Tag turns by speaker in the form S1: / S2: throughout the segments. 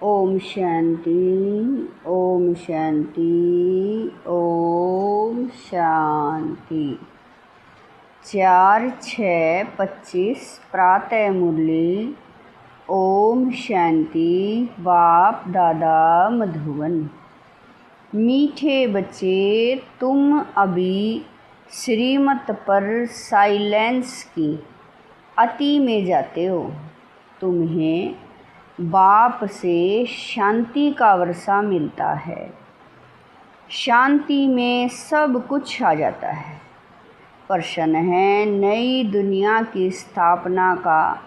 S1: ओम शांति, ओम शांति, ओम शांति। 4/6/25 प्रातः मुरली। ओम शांति। बाप दादा मधुबन। मीठे बच्चे, तुम अभी श्रीमत पर साइलेंस की अति में जाते हो। तुम्हें बाप से शांति का वर्षा मिलता है। शांति में सब कुछ आ जाता है। प्रश्न है, नई दुनिया की स्थापना का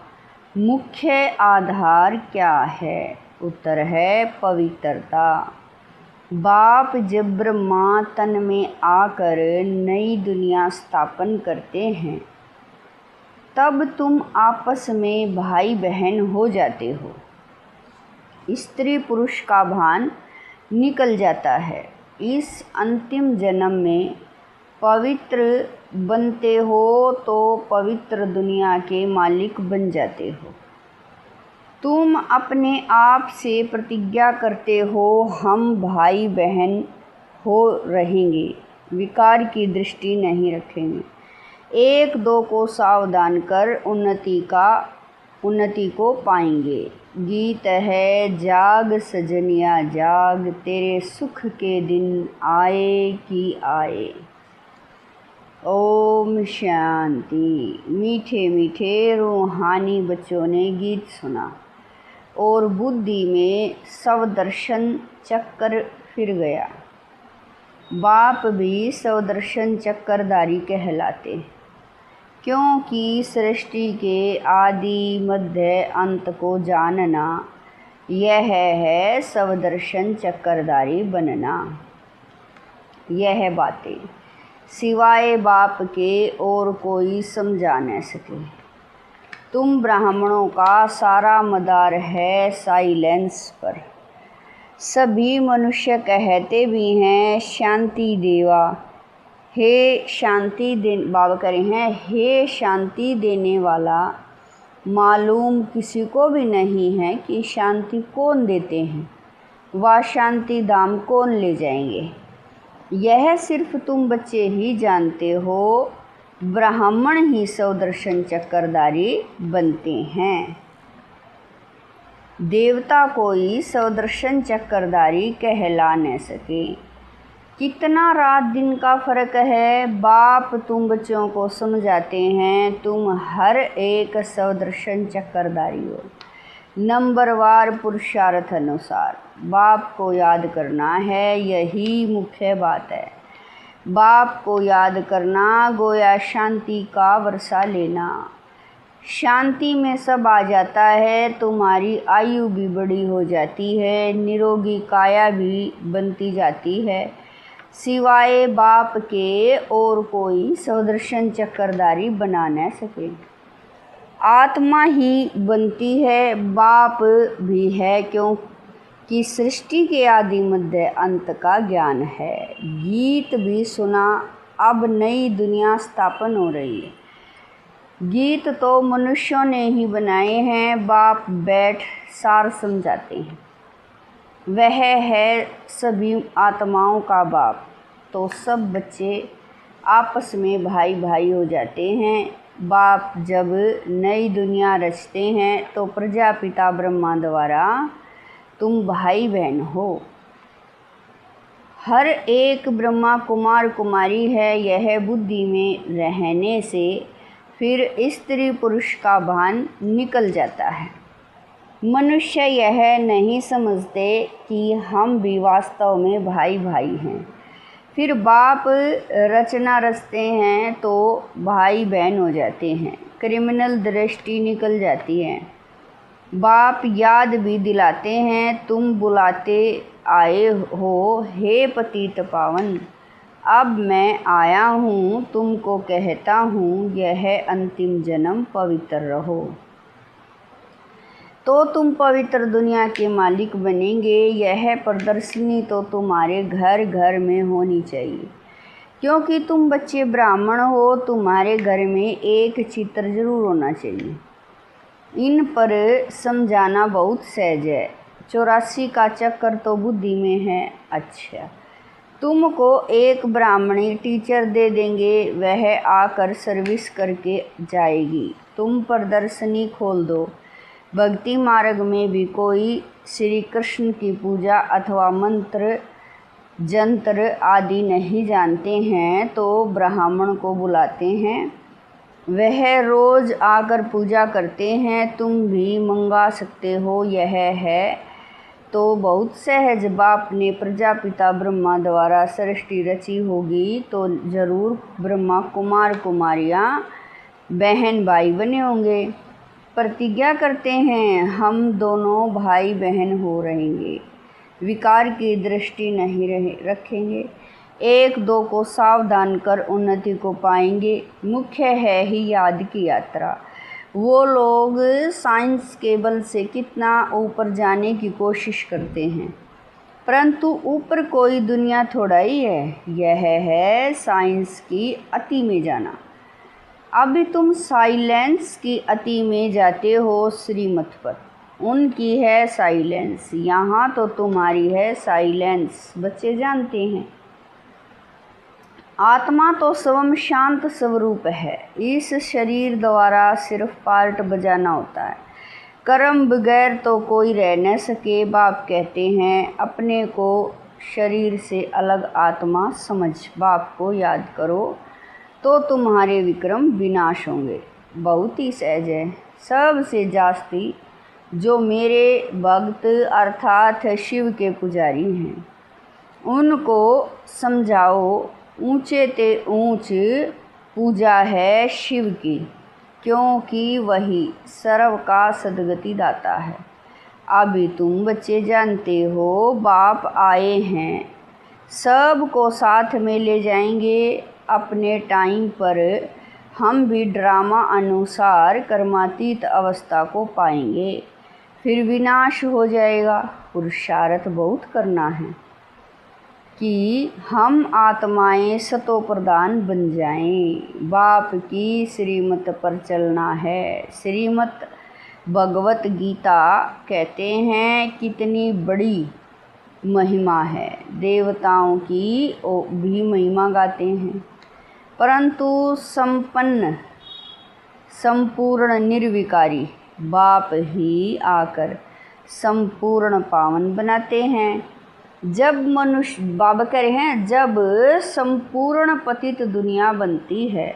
S1: मुख्य आधार क्या है? उत्तर है पवित्रता। बाप जब ब्रह्मा तन में आकर नई दुनिया स्थापन करते हैं, तब तुम आपस में भाई बहन हो जाते हो। स्त्री पुरुष का भान निकल जाता है। इस अंतिम जन्म में पवित्र बनते हो तो पवित्र दुनिया के मालिक बन जाते हो। तुम अपने आप से प्रतिज्ञा करते हो, हम भाई बहन हो रहेंगे, विकार की दृष्टि नहीं रखेंगे, एक दो को सावधान कर उन्नति को पाएंगे। गीत है, जाग सजनिया जाग, तेरे सुख के दिन आए कि आए। ओम शांति। मीठे मीठे रूहानी बच्चों ने गीत सुना और बुद्धि में स्वदर्शन चक्कर फिर गया। बाप भी स्वदर्शन चक्करधारी कहलाते, क्योंकि सृष्टि के आदि मध्य अंत को जानना, यह है स्वदर्शन चक्करधारी बनना। यह बातें सिवाय बाप के और कोई समझा न सके। तुम ब्राह्मणों का सारा मदार है साइलेंस पर। सभी मनुष्य कहते भी हैं शांति देवा, हे शांति दे बाबा करें हैं, हे शांति देने वाला। मालूम किसी को भी नहीं है कि शांति कौन देते हैं, वह शांति धाम कौन ले जाएंगे। यह सिर्फ तुम बच्चे ही जानते हो। ब्राह्मण ही स्वदर्शन चक्करधारी बनते हैं। देवता कोई स्वदर्शन चक्करधारी कहला न सके। कितना रात दिन का फर्क है। बाप तुम बच्चों को समझाते हैं, तुम हर एक स्वदर्शन चक्करधारी हो। नंबरवार पुरुषार्थ अनुसार बाप को याद करना है, यही मुख्य बात है। बाप को याद करना गोया शांति का वर्षा लेना। शांति में सब आ जाता है। तुम्हारी आयु भी बड़ी हो जाती है, निरोगी काया भी बनती जाती है। सिवाय बाप के और कोई स्वदर्शन चक्करधारी बना न सके। आत्मा ही बनती है, बाप भी है, क्योंकि सृष्टि के आदि मध्य अंत का ज्ञान है। गीत भी सुना, अब नई दुनिया स्थापन हो रही है। गीत तो मनुष्यों ने ही बनाए हैं। बाप बैठ सार समझाते हैं। वह है सभी आत्माओं का बाप। तो सब बच्चे आपस में भाई भाई हो जाते हैं। बाप जब नई दुनिया रचते हैं तो प्रजापिता ब्रह्मा द्वारा तुम भाई बहन हो। हर एक ब्रह्मा कुमार कुमारी है। यह बुद्धि में रहने से फिर स्त्री पुरुष का भान निकल जाता है। मनुष्य यह नहीं समझते कि हम भी वास्तव में भाई भाई हैं। फिर बाप रचना रचते हैं तो भाई बहन हो जाते हैं। क्रिमिनल दृष्टि निकल जाती है। बाप याद भी दिलाते हैं, तुम बुलाते आए हो, हे पतित पावन, अब मैं आया हूँ, तुमको कहता हूँ, यह अंतिम जन्म पवित्र रहो। तो तुम पवित्र दुनिया के मालिक बनेंगे। यह प्रदर्शनी तो तुम्हारे घर घर में होनी चाहिए, क्योंकि तुम बच्चे ब्राह्मण हो। तुम्हारे घर में एक चित्र जरूर होना चाहिए। इन पर समझाना बहुत सहज है। 84 का चक्कर तो बुद्धि में है। अच्छा, तुमको एक ब्राह्मणी टीचर दे देंगे, वह आकर सर्विस करके जाएगी। तुम प्रदर्शनी खोल दो। भक्ति मार्ग में भी कोई श्री कृष्ण की पूजा अथवा मंत्र जंत्र आदि नहीं जानते हैं तो ब्राह्मण को बुलाते हैं, वह रोज आकर पूजा करते हैं। तुम भी मंगा सकते हो। यह है तो बहुत सहज। बाप ने प्रजापिता ब्रह्मा द्वारा सृष्टि रची होगी तो जरूर ब्रह्मा कुमार कुमारियाँ बहन भाई बने होंगे। प्रतिज्ञा करते हैं हम दोनों भाई बहन हो रहेंगे, विकार की दृष्टि नहीं रखेंगे, एक दो को सावधान कर उन्नति को पाएंगे। मुख्य है ही याद की यात्रा। वो लोग साइंस के बल से कितना ऊपर जाने की कोशिश करते हैं, परंतु ऊपर कोई दुनिया थोड़ा ही है। यह है साइंस की अति में जाना। अभी तुम साइलेंस की अति में जाते हो श्रीमत पर। उनकी है साइलेंस, यहाँ तो तुम्हारी है साइलेंस। बच्चे जानते हैं आत्मा तो स्वयं शांत स्वरूप है। इस शरीर द्वारा सिर्फ पार्ट बजाना होता है। कर्म बगैर तो कोई रह न सके। बाप कहते हैं अपने को शरीर से अलग आत्मा समझ। बाप को याद करो तो तुम्हारे विक्रम विनाश होंगे। बहुत ही सहज है। सबसे जास्ती जो मेरे भक्त अर्थात शिव के पुजारी हैं उनको समझाओ, ऊंचे ते ऊंच पूजा है शिव की, क्योंकि वही सर्व का सद्गति दाता है। अभी तुम बच्चे जानते हो बाप आए हैं, सबको साथ में ले जाएंगे अपने टाइम पर। हम भी ड्रामा अनुसार कर्मातीत अवस्था को पाएंगे, फिर विनाश हो जाएगा। पुरुषार्थ बहुत करना है कि हम आत्माएं सतो प्रधान बन जाएं। बाप की श्रीमत पर चलना है। श्रीमत भगवत गीता कहते हैं कितनी बड़ी महिमा है। देवताओं की भी महिमा गाते हैं, परंतु संपन्न संपूर्ण निर्विकारी बाप ही आकर संपूर्ण पावन बनाते हैं। जब मनुष्य बाबा कह रहे हैं जब संपूर्ण पतित दुनिया बनती है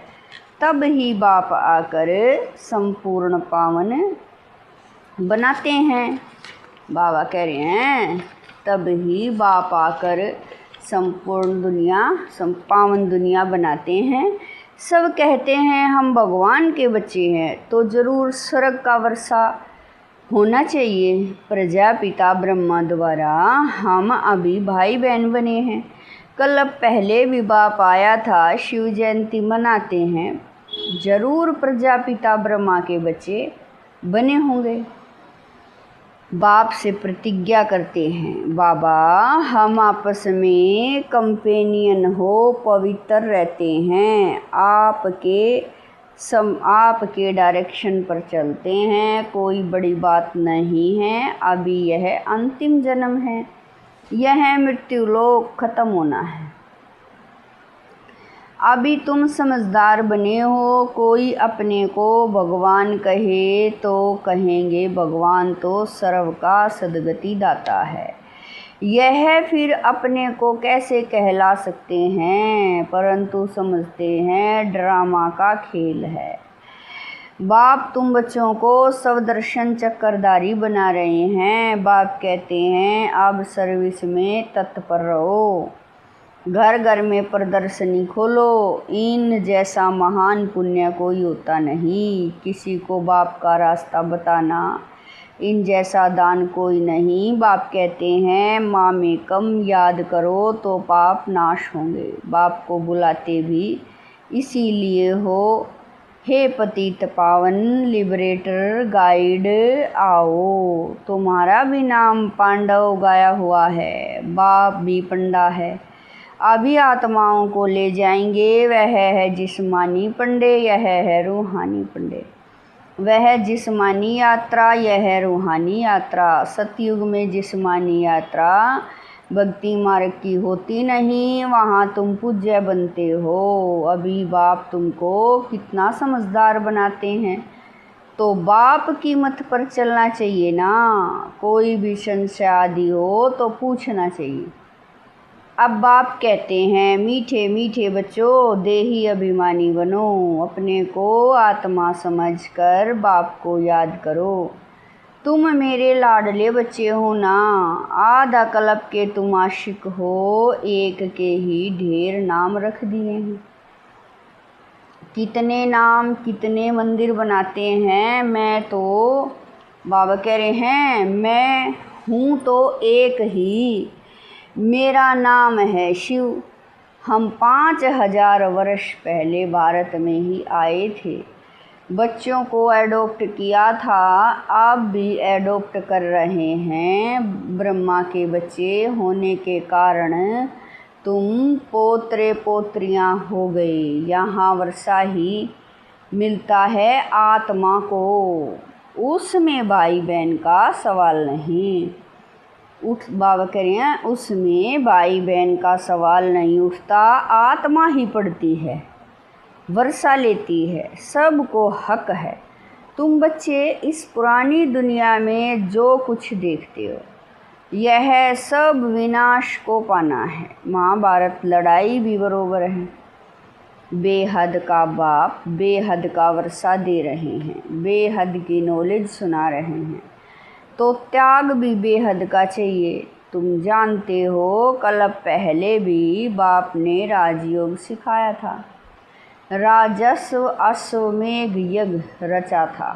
S1: तब ही बाप आकर संपूर्ण पावन बनाते हैं। बाबा कह रहे हैं तब ही बाप आकर संपूर्ण दुनिया पावन दुनिया बनाते हैं। सब कहते हैं हम भगवान के बच्चे हैं तो ज़रूर स्वर्ग का वर्षा होना चाहिए। प्रजापिता ब्रह्मा द्वारा हम अभी भाई बहन बने हैं। कल पहले भी बाप आया था, शिव जयंती मनाते हैं, जरूर प्रजापिता ब्रह्मा के बच्चे बने होंगे। बाप से प्रतिज्ञा करते हैं बाबा हम आपस में कंपेनियन हो, पवित्र रहते हैं, आपके डायरेक्शन पर चलते हैं, कोई बड़ी बात नहीं है। अभी यह अंतिम जन्म है, यह मृत्यु लोक खत्म होना है। अभी तुम समझदार बने हो। कोई अपने को भगवान कहे तो कहेंगे भगवान तो सर्व का सद्गति दाता है। यह फिर अपने को कैसे कहला सकते हैं, परंतु समझते हैं ड्रामा का खेल है। बाप तुम बच्चों को स्वदर्शन चक्रधारी बना रहे हैं। बाप कहते हैं अब सर्विस में तत्पर रहो, घर घर में प्रदर्शनी खोलो। इन जैसा महान पुण्य कोई होता नहीं, किसी को बाप का रास्ता बताना, इन जैसा दान कोई नहीं। बाप कहते हैं माँ में कम याद करो तो पाप नाश होंगे। बाप को बुलाते भी इसीलिए हो, हे पतित पावन लिबरेटर गाइड आओ। तुम्हारा भी नाम पांडव गाया हुआ है, बाप भी पंडा है। अभी आत्माओं को ले जाएंगे, वह है जिस्मानी पंडे, यह है रूहानी पंडे। वह जिस्मानी यात्रा, यह रूहानी यात्रा। सतयुग में जिस्मानी यात्रा भक्ति मार्ग की होती नहीं, वहाँ तुम पूज्य बनते हो। अभी बाप तुमको कितना समझदार बनाते हैं, तो बाप की मत पर चलना चाहिए ना। कोई भी संशय आदि हो तो पूछना चाहिए। अब बाप कहते हैं, मीठे मीठे बच्चों, देही अभिमानी बनो। अपने को आत्मा समझकर बाप को याद करो। तुम मेरे लाडले बच्चे हो ना। आधा कल्प के तुम आशिक हो, एक के ही ढेर नाम रख दिए हैं। कितने नाम कितने मंदिर बनाते हैं। मैं तो बाबा कह रहे हैं, मैं हूँ तो एक ही, मेरा नाम है शिव। हम 5000 वर्ष पहले भारत में ही आए थे, बच्चों को एडॉप्ट किया था, आप भी एडॉप्ट कर रहे हैं। ब्रह्मा के बच्चे होने के कारण तुम पोतरे पोत्रियां हो गए। यहाँ वर्षा ही मिलता है आत्मा को, उसमें भाई बहन का सवाल नहीं उठ। बाबा कह रहे हैं, उसमें भाई बहन का सवाल नहीं उठता, आत्मा ही पड़ती है, वर्षा लेती है, सबको हक है। तुम बच्चे इस पुरानी दुनिया में जो कुछ देखते हो, यह सब विनाश को पाना है। महाभारत लड़ाई भी बरोबर है। बेहद का बाप बेहद का वर्षा दे रहे हैं, बेहद की नॉलेज सुना रहे हैं, तो त्याग भी बेहद का चाहिए। तुम जानते हो, कल पहले भी बाप ने राजयोग सिखाया था, राजस्व अश्वमेघ यज्ञ रचा था।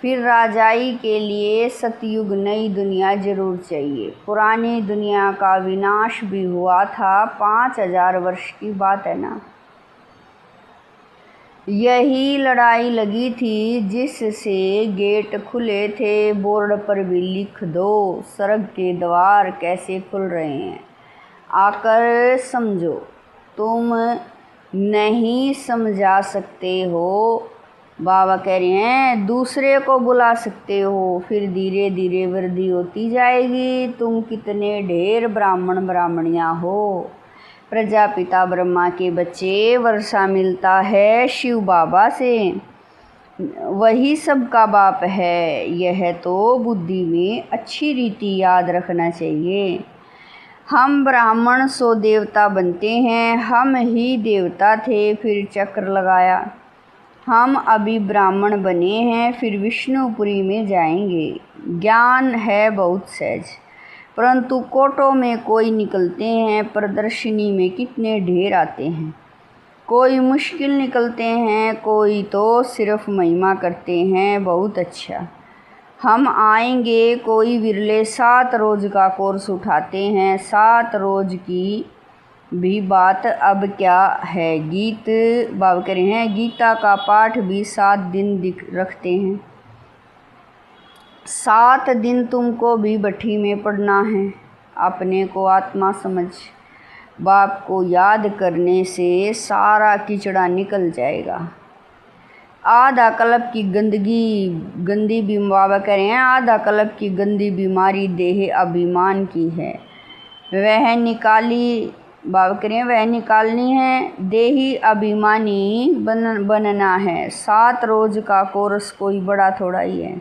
S1: फिर राजाई के लिए सतयुग नई दुनिया जरूर चाहिए। पुरानी दुनिया का विनाश भी हुआ था, 5000 वर्ष की बात है ना। यही लड़ाई लगी थी जिससे गेट खुले थे। बोर्ड पर भी लिख दो, स्वर्ग के द्वार कैसे खुल रहे हैं, आकर समझो। तुम नहीं समझा सकते हो, बाबा कह रहे हैं, दूसरे को बुला सकते हो, फिर धीरे धीरे वृद्धि होती जाएगी। तुम कितने ढेर ब्राह्मण ब्राह्मणियाँ हो, प्रजापिता ब्रह्मा के बच्चे। वर्षा मिलता है शिव बाबा से, वही सबका बाप है। यह तो बुद्धि में अच्छी रीति याद रखना चाहिए। हम ब्राह्मण सो देवता बनते हैं, हम ही देवता थे, फिर चक्र लगाया। हम अभी ब्राह्मण बने हैं, फिर विष्णुपुरी में जाएंगे। ज्ञान है बहुत सहज, परंतु कोटों में कोई निकलते हैं, प्रदर्शनी में कितने ढेर आते हैं। कोई मुश्किल निकलते हैं, कोई तो सिर्फ महिमा करते हैं, बहुत अच्छा। हम आएंगे, कोई विरले 7 रोज़ का कोर्स उठाते हैं। 7 रोज़ की भी बात अब क्या है। गीत बाबा कह रहे हैं, गीता का पाठ भी 7 दिन रखते हैं। 7 दिन तुमको भी भट्ठी में पढ़ना है। अपने को आत्मा समझ, बाप को याद करने से सारा कीचड़ा निकल जाएगा। आधा कल्प की गंदी बाबा कह रहे हैं, आधा कल्प की गंदी बीमारी देह अभिमान की है, वह निकाली। बाबा कह रहे हैं, वह निकालनी है। देही अभिमानी बनना है। 7 रोज़ का कोर्स कोई बड़ा थोड़ा ही है,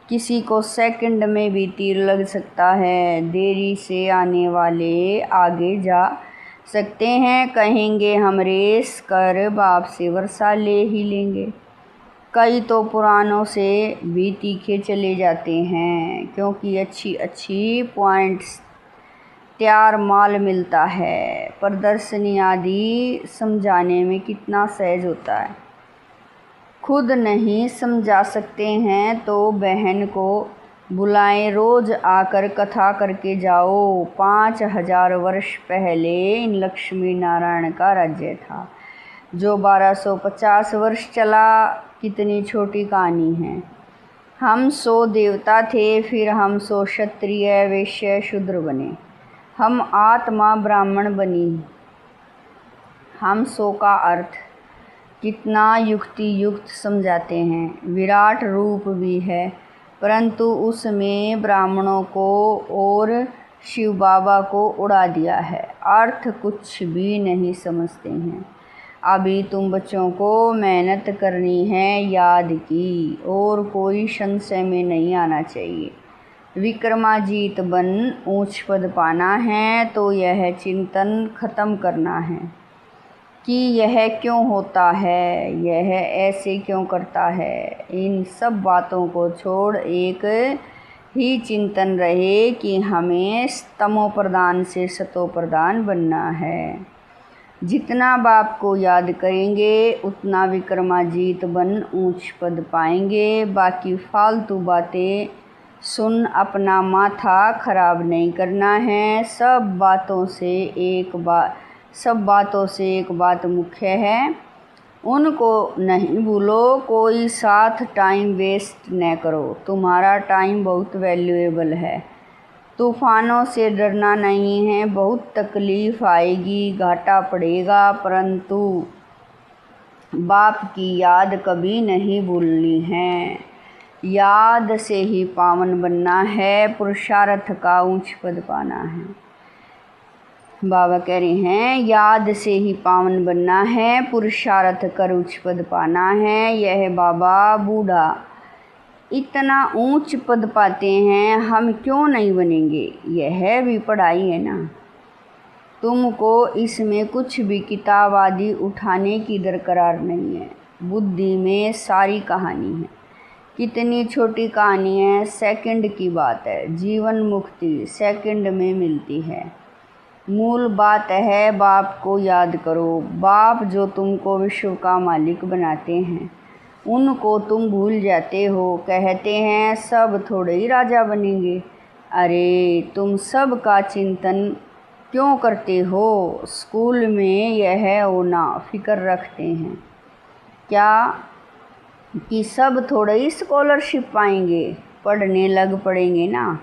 S1: किसी को सेकंड में भी तीर लग सकता है। देरी से आने वाले आगे जा सकते हैं, कहेंगे हम रेस कर बाप से वर्षा ले ही लेंगे। कई तो पुरानों से भी तीखे चले जाते हैं, क्योंकि अच्छी अच्छी पॉइंट्स तैयार माल मिलता है। प्रदर्शनी आदि समझाने में कितना सहज होता है। खुद नहीं समझा सकते हैं तो बहन को बुलाएं, रोज़ आकर कथा करके जाओ। 5000 वर्ष पहले इन लक्ष्मी नारायण का राज्य था, जो 1250 वर्ष चला। कितनी छोटी कहानी है। हम 100 देवता थे, फिर हम 100 क्षत्रिय वैश्य शूद्र बने, हम आत्मा ब्राह्मण बनी। हम 100 का अर्थ कितना युक्ति युक्त समझाते हैं। विराट रूप भी है, परंतु उसमें ब्राह्मणों को और शिव बाबा को उड़ा दिया है। अर्थ कुछ भी नहीं समझते हैं। अभी तुम बच्चों को मेहनत करनी है याद की, और कोई संशय में नहीं आना चाहिए। विक्रमाजीत बन ऊंच पद पाना है तो यह चिंतन खत्म करना है कि यह क्यों होता है, यह ऐसे क्यों करता है। इन सब बातों को छोड़ एक ही चिंतन रहे कि हमें तमो प्रधान से सतो प्रधान बनना है। जितना बाप को याद करेंगे उतना विक्रमाजीत बन ऊंच पद पाएंगे। बाकी फालतू बातें सुन अपना माथा खराब नहीं करना है। सब बातों से एक बात मुख्य है, उनको नहीं भूलो। कोई साथ टाइम वेस्ट न करो। तुम्हारा टाइम बहुत वैल्यूएबल है। तूफानों से डरना नहीं है। बहुत तकलीफ आएगी, घाटा पड़ेगा, परंतु बाप की याद कभी नहीं भूलनी है। याद से ही पावन बनना है। पुरुषार्थ का ऊंच पद पाना है। बाबा कह रहे हैं याद से ही पावन बनना है, पुरुषार्थ कर उच्च पद पाना है। यह बाबा बूढ़ा इतना ऊंच पद पाते हैं, हम क्यों नहीं बनेंगे। यह भी पढ़ाई है ना। तुमको इसमें कुछ भी किताब आदि उठाने की दरकार नहीं है। बुद्धि में सारी कहानी है। कितनी छोटी कहानी है, सेकंड की बात है। जीवन मुक्ति सेकंड में मिलती है। मूल बात है बाप को याद करो। बाप जो तुमको विश्व का मालिक बनाते हैं उनको तुम भूल जाते हो। कहते हैं सब थोड़े ही राजा बनेंगे। अरे तुम सब का चिंतन क्यों करते हो। स्कूल में यह होना फिक्र रखते हैं क्या कि सब थोड़े ही स्कॉलरशिप पाएंगे। पढ़ने लग पड़ेंगे ना।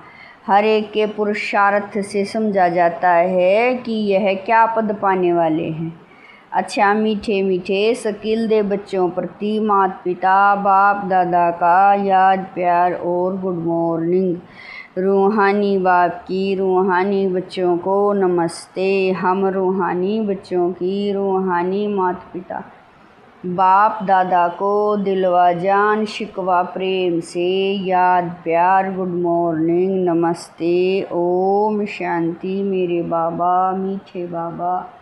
S1: हर एक के पुरुषार्थ से समझा जाता है कि यह क्या पद पाने वाले हैं। अच्छा मीठे मीठे शकील दे बच्चों प्रति माता पिता बाप दादा का याद प्यार और गुड मॉर्निंग। रूहानी बाप की रूहानी बच्चों को नमस्ते। हम रूहानी बच्चों की रूहानी माता पिता बाप दादा को दिलवा जान शिकवा प्रेम से याद प्यार गुड मॉर्निंग नमस्ते ओम शांति। मेरे बाबा मीठे बाबा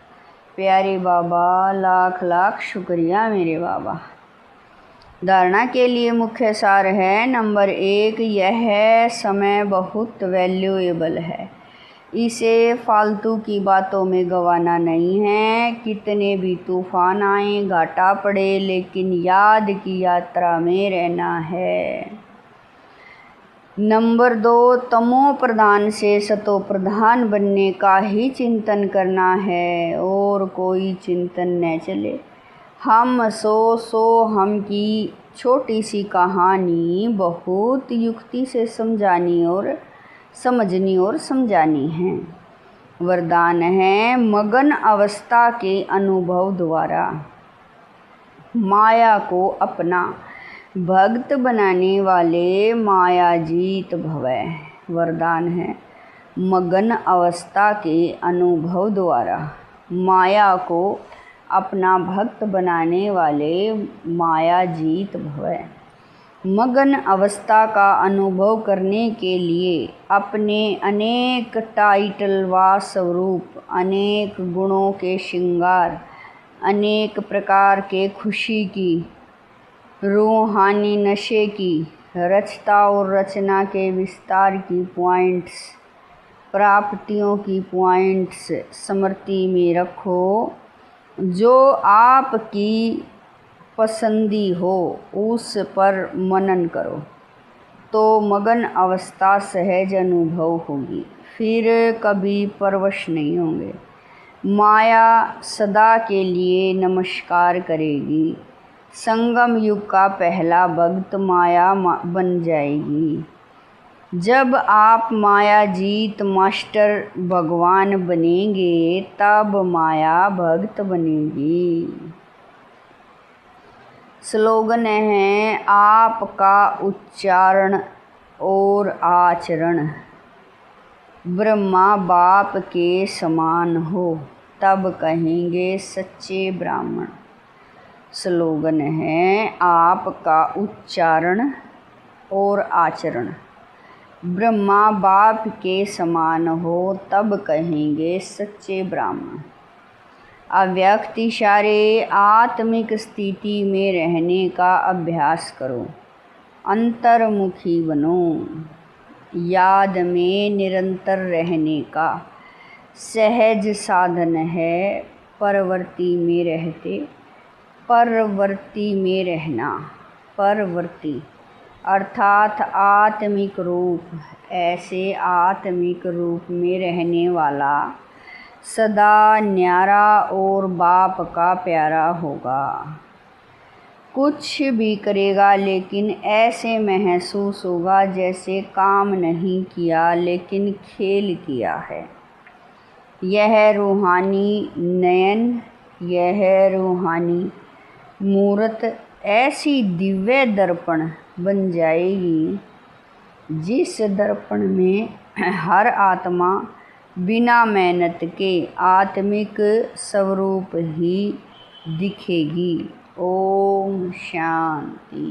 S1: प्यारे बाबा लाख लाख शुक्रिया मेरे बाबा। धारणा के लिए मुख्य सार है। नंबर 1, यह समय बहुत वैल्यूएबल है। इसे फालतू की बातों में गंवाना नहीं है। कितने भी तूफान आए घाटा पड़े, लेकिन याद की यात्रा में रहना है। नंबर 2, तमो प्रधान से सतो प्रधान बनने का ही चिंतन करना है और कोई चिंतन न चले। हम सो हम की छोटी सी कहानी बहुत युक्ति से समझनी और समझानी है। वरदान है मगन अवस्था के अनुभव द्वारा माया को अपना भक्त बनाने वाले मायाजीत भवै। वरदान है मगन अवस्था के अनुभव द्वारा माया को अपना भक्त बनाने वाले मायाजीत भवै। मगन अवस्था का अनुभव करने के लिए अपने अनेक टाइटल व स्वरूप, अनेक गुणों के श्रृंगार, अनेक प्रकार के खुशी की, रूहानी नशे की, रचता और रचना के विस्तार की पॉइंट्स, प्राप्तियों की पॉइंट्स स्मृति में रखो। जो आपकी पसंदी हो उस पर मनन करो तो मगन अवस्था सहज अनुभव होगी। फिर कभी परवश नहीं होंगे। माया सदा के लिए नमस्कार करेगी। संगम युग का पहला भक्त माया बन जाएगी। जब आप मायाजीत मास्टर भगवान बनेंगे तब माया भक्त बनेगी। स्लोगन है आपका उच्चारण और आचरण ब्रह्मा बाप के समान हो तब कहेंगे सच्चे ब्राह्मण। स्लोगन है आपका उच्चारण और आचरण ब्रह्मा बाप के समान हो तब कहेंगे सच्चे ब्राह्मण। अव्यक्त इशारे आत्मिक स्थिति में रहने का अभ्यास करो, अंतर्मुखी बनो। याद में निरंतर रहने का सहज साधन है परवर्ती में रहते। परवर्ती में रहना, परवर्ती अर्थात आत्मिक रूप। ऐसे आत्मिक रूप में रहने वाला सदा न्यारा और बाप का प्यारा होगा। कुछ भी करेगा लेकिन ऐसे महसूस होगा जैसे काम नहीं किया लेकिन खेल किया है। यह रूहानी नयन, यह रूहानी मूर्त ऐसी दिव्य दर्पण बन जाएगी जिस दर्पण में हर आत्मा बिना मेहनत के आत्मिक स्वरूप ही दिखेगी। ओम शांति।